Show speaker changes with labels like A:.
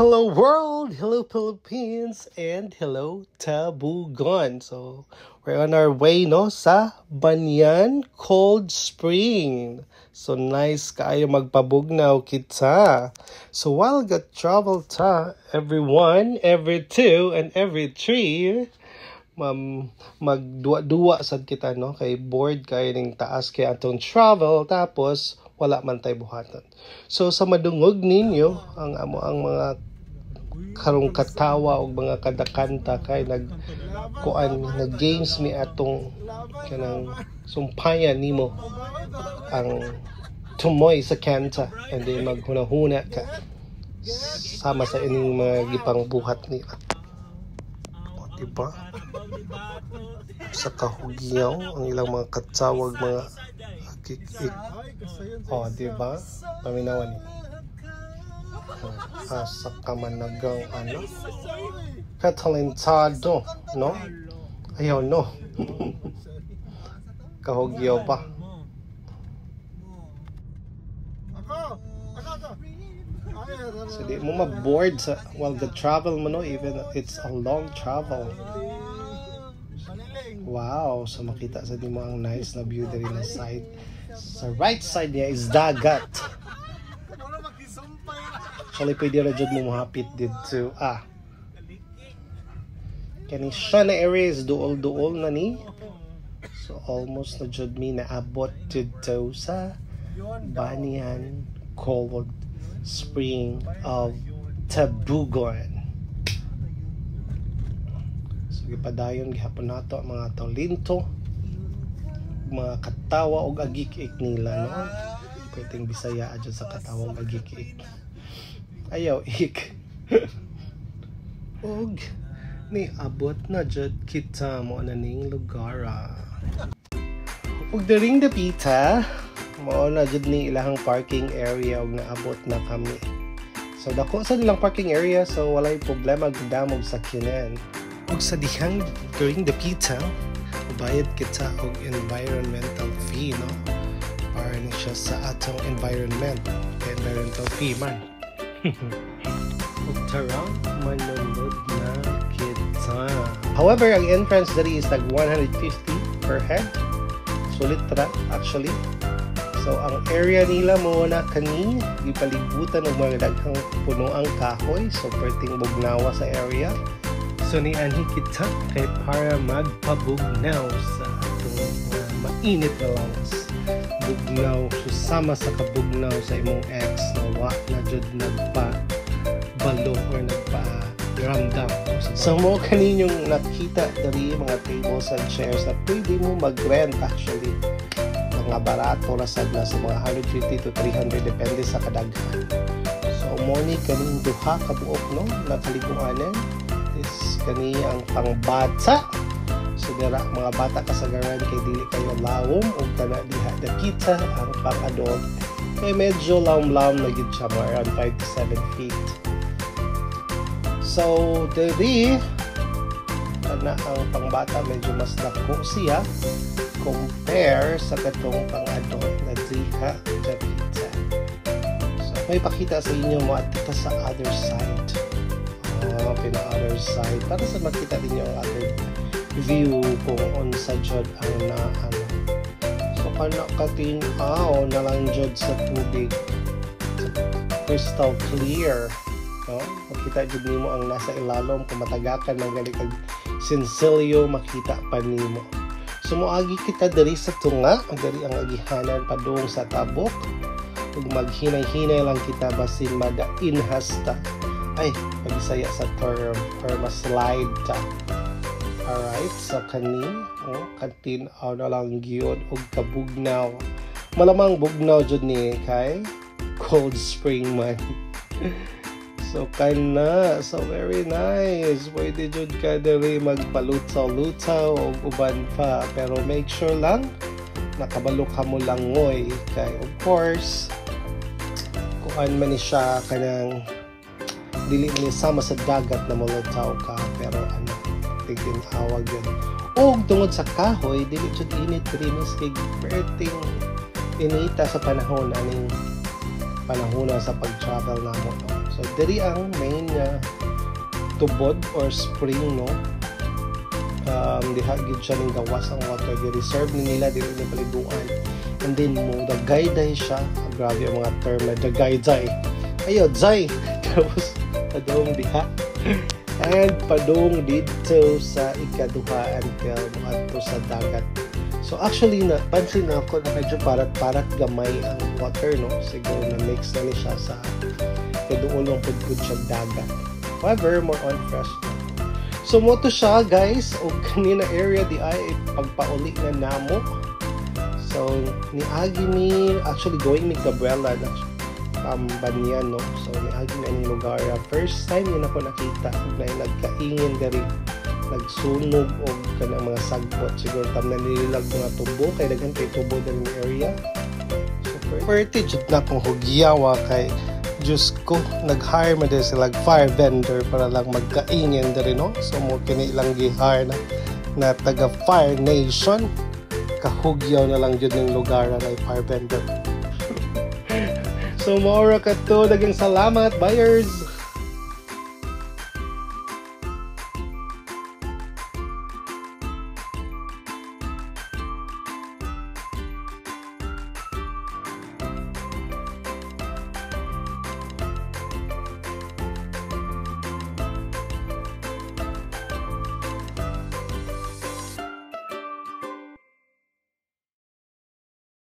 A: Hello world, hello Philippines, and hello Tabugon. So, we're on our way sa Banyan Cold Spring. So, nice kayo magpabugnaw kita. So, while got travel ta, every 1, every 2, and every 3, magduwa-duwa sad kita, no? Kay board kayo ning taas kay atong travel, tapos wala man tay buhatan. So, sa madungog ninyo, ang mga karong katawa o mga kadakanta kay nag-games mi atong kanang sumpayan nimo ang tumoy sa kanta and then maghunahuna ka sama sa ining mga gipang buhat nila. O diba? Sa kahugyaw ang ilang mga katawag mga kik-ik. O diba? Paminawan ni sa kamanagang katalentado, no? Ayaw, no? Kahugyaw pa. So di mo ma-board sa while the travel mo, no? Even it's a long travel. Wow, so makita sa di mo ang nice na view diri na side. Sa right side niya is dagat. Actually, pwede na dyan mo mahapit dito. Kani siya na area is duol-duol na ni. So, almost na dyan mi naabot dito sa Banyan Cold Spring of Tabugon. So, ipadayon gihapon nato ang mga talinto, mga katawa o agik-ik nila, no? Pwedeng Bisaya dyan sa katawang agik-ik. Ayaw ik. Og ni abot na jud kita mo na ning lugar. Og during the pita mo na jud ni ilahang parking area og naabot na kami. So dako sa nilang parking area, so walay problema gudamog sa kinan. Og sa dihang during the pita bayad kita og environmental fee, no? Para ni siya sa atong environmental fee man. Tarang manunod na kita. However, ang entrance dali is like 150 per head. Sulit ra actually. So ang area nila mo na kani gipalibutan og mga daghang puno ang kahoy, so perting bugnawa sa area. So ni anhi kita kay para magpabugnaw sa atong mainit na langs. Bugnaw susama sa kabugnaw sa imong ex na wa na jud nagpa-balo or nagpa-ramdam. So mo kaninyong nakita dari mga tables and chairs na pwede mo mag-rent actually. Mga barato rasad na sa mga 150 to 300 depende sa kadaghan. So mo ni kaning duha ka buok, no, na kaliguanan is kani ang pangbata. So dira mga bata kasagaran kay dili kayo lawom o kana diha nakita ang pang-adult kay medyo lawom-lawom na gid siya, around 5 to 7 feet. So diri kana ang pangbata medyo mas dako siya compare sa katong pang-adult na diha nakita. So may pakita sa inyo mo at sa other side. Other side para sa makita ninyo ang other view kung unsa jud ang naan. So kana katinaw na lang jud sa tubig, crystal clear, no? Makita jud nimo ang nasa ilalom kung matagakan ng gali kag sinsilyo makita pa nimo. So moagi kita diri sa tunga, diri ang agihanan padung sa tabok ug maghinay-hinay lang kita basin madainhasta. Ay, pagisaya sa term or ma-slide ta. Alright, so kani katinaw na lang gyud og kabugnaw. Malamang bugnaw jud ni kay Cold Spring man. So kana, so very nice. Pwede jud ka diri magpalutaw-lutaw og uban pa, pero make sure lang nakabalo ka mo langoy kay of course kuan man ni siya kanang dili man sama sa dagat na mulutaw ka, pero tigin awag yun. O tungod sa kahoy, dili jud init rinis kay perting inita sa panahon aning panahon sa pag-travel namo. So diri ang main tubod or spring, no. Diha gid siya ning gawas ang water, di reserve ni nila dili ni paliguan. And then mo dagay day siya. Grabe ang mga term na dagay day. Ayo day. Tapos padung diha. And padung dito sa ikaduha until adto sa dagat. So actually na pansin na ako na medyo parat gamay ang water, no. Siguro na mix na ni siya sa kaduolong pud siya dagat. However, more on fresh. So mo to siya guys, o kanina area di ay pagpauli na namo. So niagi mi actually going mi Gabriela Banyan, no. So niagi mi ang lugar. First time yun ako nakita na nagkaingin diri, nagsunog og kanang mga sagpot. Siguro tam na nililag mga tubo kay daghan kay tubo diri nga area. So pretty jud na kong hugyawa kay Diyos ko, nag-hire mo din sila fire vendor para lang magkaingin diri, no. So mo kini ilang gi-hire na taga Fire Nation, kahugyaw na lang jud ning lugar na fire vendor. So maura ka to, daghang salamat buyers.